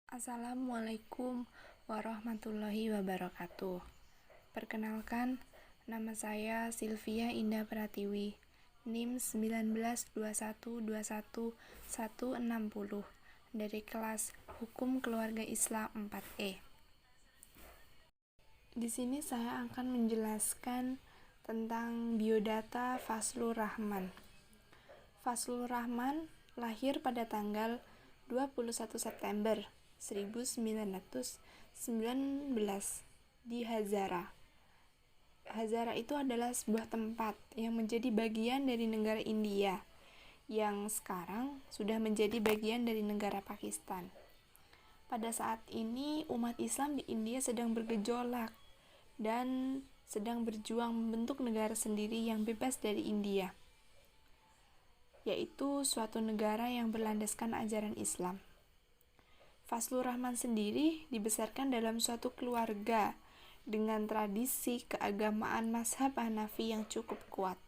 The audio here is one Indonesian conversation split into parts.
Assalamualaikum warahmatullahi wabarakatuh. Perkenalkan, nama saya Sylvia Indah Pratiwi, NIM 192121160 dari kelas Hukum Keluarga Islam 4E. Di sini saya akan menjelaskan tentang biodata Fazlur Rahman. Fazlur Rahman lahir pada tanggal 21 September 1919 di Hazara. Hazara itu adalah sebuah tempat yang menjadi bagian dari negara India yang sekarang sudah menjadi bagian dari negara Pakistan. Pada saat ini umat Islam di India sedang bergejolak dan sedang berjuang membentuk negara sendiri yang bebas dari India, yaitu suatu negara yang berlandaskan ajaran Islam. Fazlur Rahman sendiri dibesarkan dalam suatu keluarga dengan tradisi keagamaan mazhab Hanafi yang cukup kuat.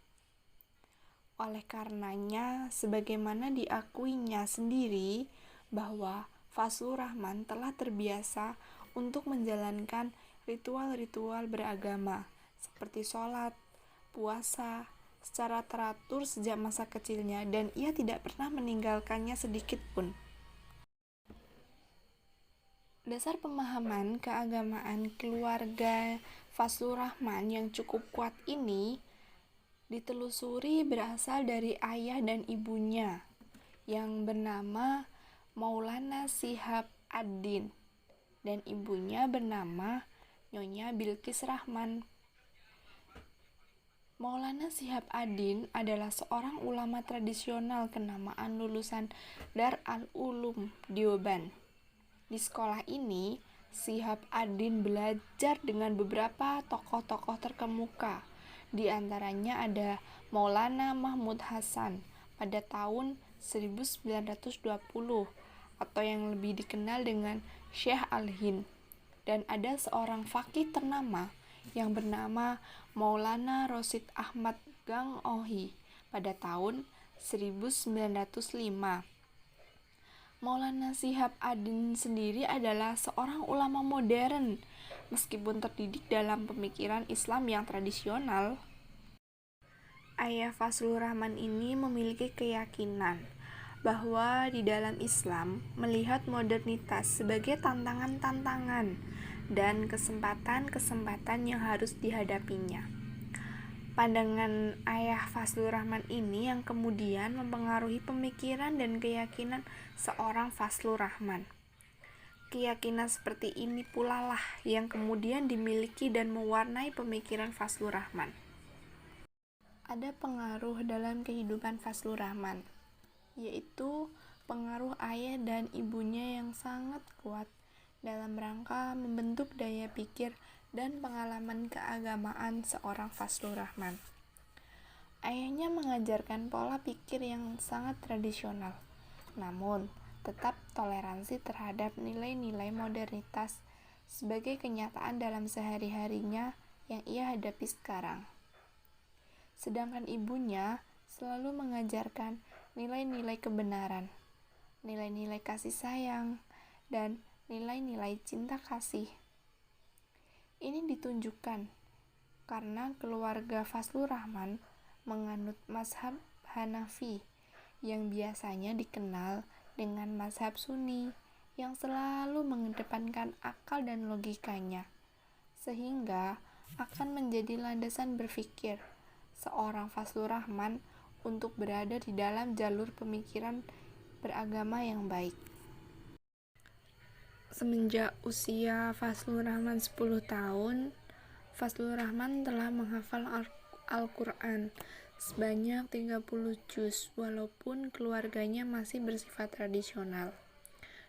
Oleh karenanya, sebagaimana diakuinya sendiri bahwa Fazlur Rahman telah terbiasa untuk menjalankan ritual-ritual beragama seperti sholat, puasa, secara teratur sejak masa kecilnya, dan ia tidak pernah meninggalkannya sedikit pun. Dasar pemahaman keagamaan keluarga Fazlur Rahman yang cukup kuat ini ditelusuri berasal dari ayah dan ibunya yang bernama Maulana Shihab ad-Din dan ibunya bernama Nyonya Bilqis Rahman. Maulana Shihab ad-Din adalah seorang ulama tradisional kenamaan lulusan Dar al-Ulum Deoband. Di sekolah ini, Shihab ad-Din belajar dengan beberapa tokoh-tokoh terkemuka. Di antaranya ada Maulana Mahmud Hasan pada tahun 1920 atau yang lebih dikenal dengan Syekh Al-Hind, dan ada seorang faqih ternama yang bernama Maulana Rosid Ahmad Gangohi pada tahun 1905. Maulana Shihab ad-Din sendiri adalah seorang ulama modern, meskipun terdidik dalam pemikiran Islam yang tradisional. Ayah Fazlur Rahman ini memiliki keyakinan bahwa di dalam Islam melihat modernitas sebagai tantangan-tantangan dan kesempatan-kesempatan yang harus dihadapinya. Pandangan ayah Fazlur Rahman ini yang kemudian mempengaruhi pemikiran dan keyakinan seorang Fazlur Rahman. Keyakinan seperti ini pula lah yang kemudian dimiliki dan mewarnai pemikiran Fazlur Rahman. Ada pengaruh dalam kehidupan Fazlur Rahman, yaitu pengaruh ayah dan ibunya yang sangat kuat dalam rangka membentuk daya pikir dan pengalaman keagamaan seorang Fazlur Rahman. Ayahnya mengajarkan pola pikir yang sangat tradisional, namun tetap toleransi terhadap nilai-nilai modernitas sebagai kenyataan dalam sehari-harinya yang ia hadapi sekarang. Sedangkan ibunya selalu mengajarkan nilai-nilai kebenaran, nilai-nilai kasih sayang, dan nilai-nilai cinta kasih. Ini ditunjukkan karena keluarga Fazlur Rahman menganut mazhab Hanafi yang biasanya dikenal dengan mazhab Sunni yang selalu mengedepankan akal dan logikanya, sehingga akan menjadi landasan berpikir seorang Fazlur Rahman untuk berada di dalam jalur pemikiran beragama yang baik. Semenjak usia Fazlur Rahman 10 tahun, Fazlur Rahman telah menghafal Al-Quran sebanyak 30 juz, walaupun keluarganya masih bersifat tradisional.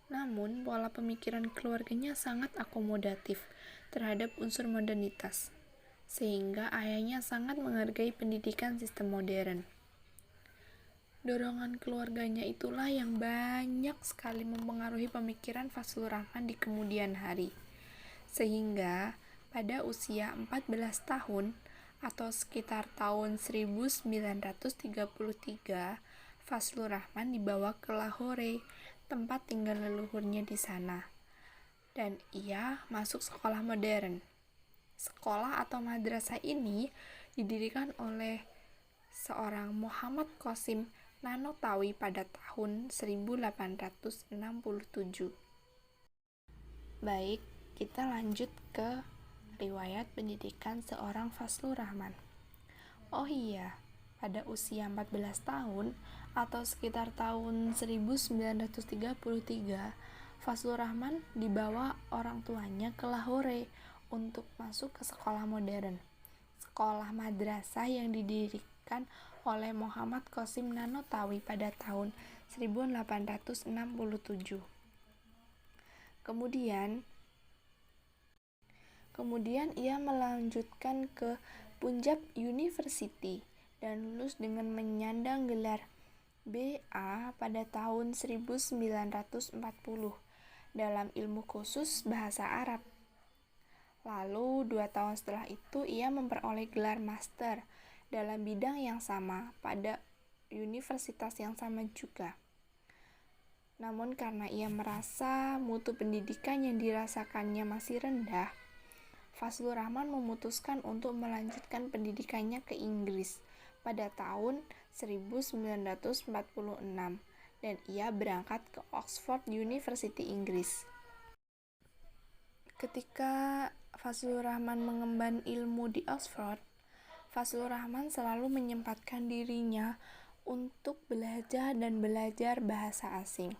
Namun, pola pemikiran keluarganya sangat akomodatif terhadap unsur modernitas, sehingga ayahnya sangat menghargai pendidikan sistem modern. Dorongan keluarganya itulah yang banyak sekali mempengaruhi pemikiran Fazlur Rahman di kemudian hari. Sehingga pada usia 14 tahun atau sekitar tahun 1933, Fazlur Rahman dibawa ke Lahore, tempat tinggal leluhurnya di sana. dan ia masuk sekolah modern. Sekolah atau madrasah ini didirikan oleh seorang Muhammad Qasim Nanotawi pada tahun 1867. Baik, kita lanjut ke riwayat pendidikan seorang Fazlur Rahman. Oh iya, pada usia 14 tahun atau sekitar tahun 1933, Fazlur Rahman dibawa orang tuanya ke Lahore untuk masuk ke sekolah modern, sekolah madrasah yang didirikan oleh Muhammad Qasim Nanotawi pada tahun 1867. Kemudian ia melanjutkan ke Punjab University dan lulus dengan menyandang gelar BA pada tahun 1940 dalam ilmu khusus bahasa Arab. Lalu 2 tahun setelah itu ia memperoleh gelar master dalam bidang yang sama pada universitas yang sama juga. Namun karena ia merasa mutu pendidikan yang dirasakannya masih rendah, Fazlur Rahman memutuskan untuk melanjutkan pendidikannya ke Inggris pada tahun 1946 dan ia berangkat ke Oxford University, Inggris. Ketika Fazlur Rahman mengemban ilmu di Oxford, Fazlur Rahman selalu menyempatkan dirinya untuk belajar bahasa asing.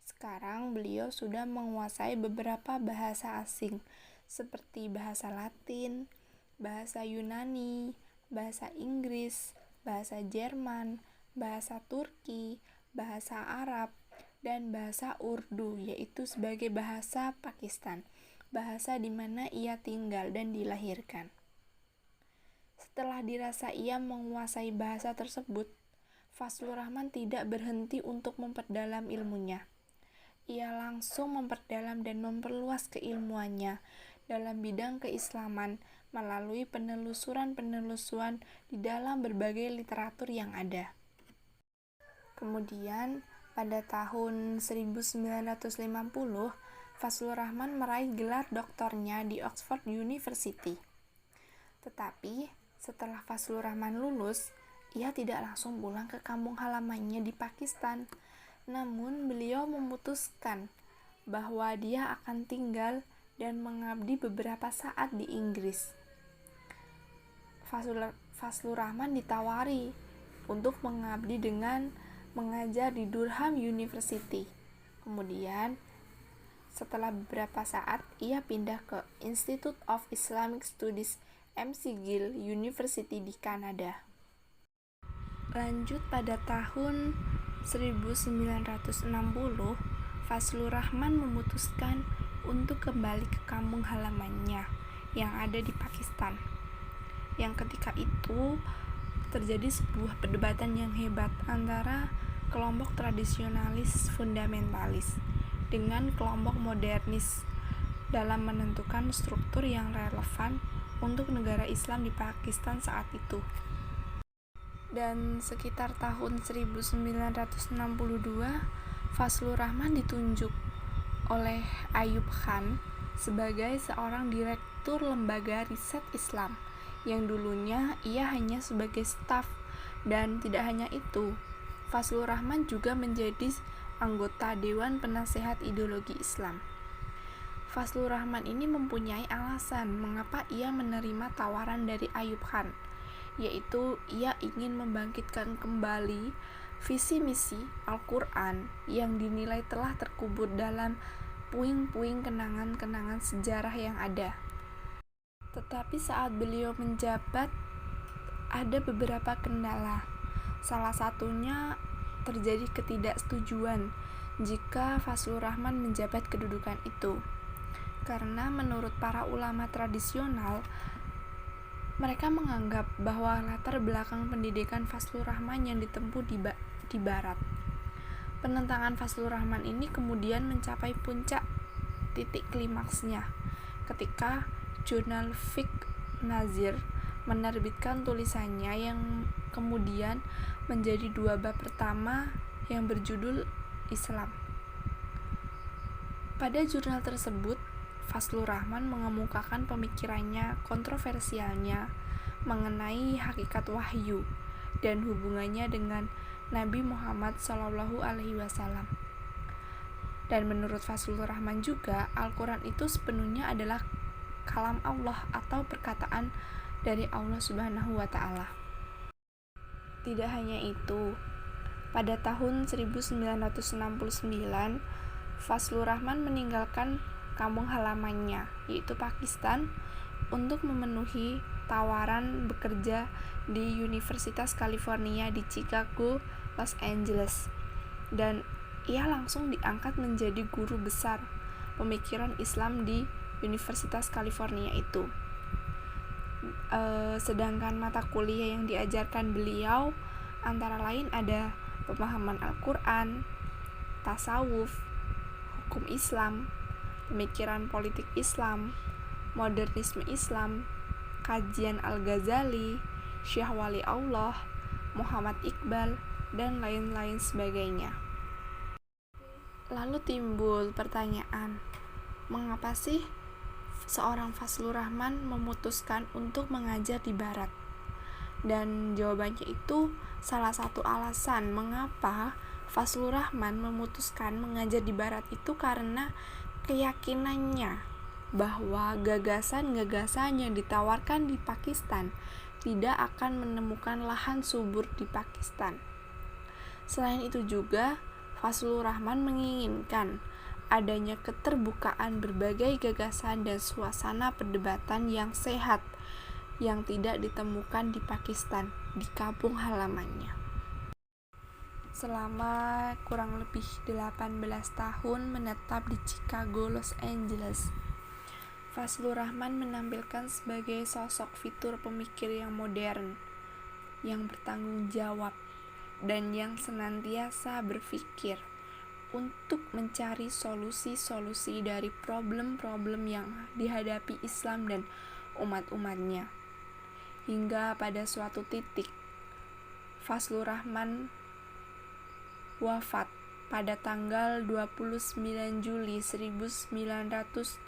Sekarang beliau sudah menguasai beberapa bahasa asing seperti bahasa Latin, bahasa Yunani, bahasa Inggris, bahasa Jerman, bahasa Turki, bahasa Arab, dan bahasa Urdu, yaitu sebagai bahasa Pakistan, bahasa di mana ia tinggal dan dilahirkan. Setelah dirasa ia menguasai bahasa tersebut, Fazlur Rahman tidak berhenti untuk memperdalam ilmunya. Ia langsung memperdalam dan memperluas keilmuannya dalam bidang keislaman melalui penelusuran di dalam berbagai literatur yang ada. Kemudian, pada tahun 1950, Fazlur Rahman meraih gelar doktornya di Oxford University. Tetapi, setelah Fazlur Rahman lulus, ia tidak langsung pulang ke kampung halamannya di Pakistan. Namun, beliau memutuskan bahwa dia akan tinggal dan mengabdi beberapa saat di Inggris. Fazlur Rahman ditawari untuk mengabdi dengan mengajar di Durham University. Kemudian, setelah beberapa saat, ia pindah ke Institute of Islamic Studies McGill University di Kanada. Lanjut pada tahun 1960, Fazlur Rahman memutuskan untuk kembali ke kampung halamannya yang ada di Pakistan. Yang ketika itu terjadi sebuah perdebatan yang hebat antara kelompok tradisionalis fundamentalis dengan kelompok modernis dalam menentukan struktur yang relevan untuk negara Islam di Pakistan saat itu. Dan sekitar tahun 1962, Fazlur Rahman ditunjuk oleh Ayub Khan sebagai seorang direktur lembaga riset Islam yang dulunya ia hanya sebagai staf. Dan tidak hanya itu, Fazlur Rahman juga menjadi anggota Dewan Penasehat Ideologi Islam. Fazlur Rahman ini mempunyai alasan mengapa ia menerima tawaran dari Ayub Khan, yaitu ia ingin membangkitkan kembali visi misi Al-Quran yang dinilai telah terkubur dalam puing-puing kenangan-kenangan sejarah yang ada. Tetapi saat beliau menjabat, ada beberapa kendala. Salah satunya terjadi ketidaksetujuan jika Fazlur Rahman menjabat kedudukan itu. Karena menurut para ulama tradisional, mereka menganggap bahwa latar belakang pendidikan Fazlur Rahman yang ditempuh di Barat. Penentangan Fazlur Rahman ini kemudian mencapai puncak titik klimaksnya ketika jurnal Fiqh Nazir menerbitkan tulisannya yang kemudian menjadi 2 bab pertama yang berjudul Islam. Pada jurnal tersebut, Fazlur Rahman mengemukakan pemikirannya kontroversialnya mengenai hakikat wahyu dan hubungannya dengan Nabi Muhammad SAW. Dan menurut Fazlur Rahman juga, Al-Quran itu sepenuhnya adalah kalam Allah atau perkataan dari Allah Subhanahu wa Ta'ala. Tidak hanya itu, pada tahun 1969, Fazlur Rahman meninggalkan kampung halamannya, yaitu Pakistan, untuk memenuhi tawaran bekerja di Universitas California di Chicago, Los Angeles. Dan ia langsung diangkat menjadi guru besar pemikiran Islam di Universitas California itu. Sedangkan mata kuliah yang diajarkan beliau antara lain ada pemahaman Al-Quran, tasawuf, hukum Islam, pemikiran politik Islam, modernisme Islam, kajian Al-Ghazali, Syekh Wali Allah, Muhammad Iqbal, dan lain-lain sebagainya. Lalu timbul pertanyaan, mengapa sih seorang Fazlur Rahman memutuskan untuk mengajar di Barat? Dan jawabannya itu salah satu alasan mengapa Fazlur Rahman memutuskan mengajar di Barat itu karena keyakinannya bahwa gagasan-gagasan yang ditawarkan di Pakistan tidak akan menemukan lahan subur di Pakistan. Selain itu juga, Fazlur Rahman menginginkan adanya keterbukaan berbagai gagasan dan suasana perdebatan yang sehat yang tidak ditemukan di Pakistan, di kampung halamannya. Selama kurang lebih 18 tahun menetap di Chicago, Los Angeles, Fazlur Rahman menampilkan sebagai sosok fitur pemikir yang modern, yang bertanggung jawab, dan yang senantiasa berpikir untuk mencari solusi-solusi dari problem-problem yang dihadapi Islam dan umat-umatnya. Hingga pada suatu titik, Fazlur Rahman wafat pada tanggal 29 Juli 1988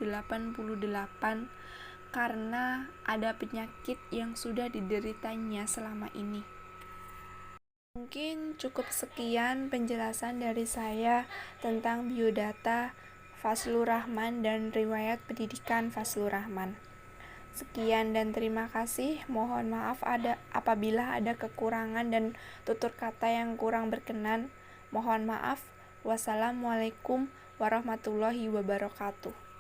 karena ada penyakit yang sudah dideritanya selama ini. Mungkin cukup sekian penjelasan dari saya tentang biodata Fazlur Rahman dan riwayat pendidikan Fazlur Rahman. Sekian dan terima kasih. Mohon maaf apabila ada kekurangan dan tutur kata yang kurang berkenan. Mohon maaf. Wassalamualaikum warahmatullahi wabarakatuh.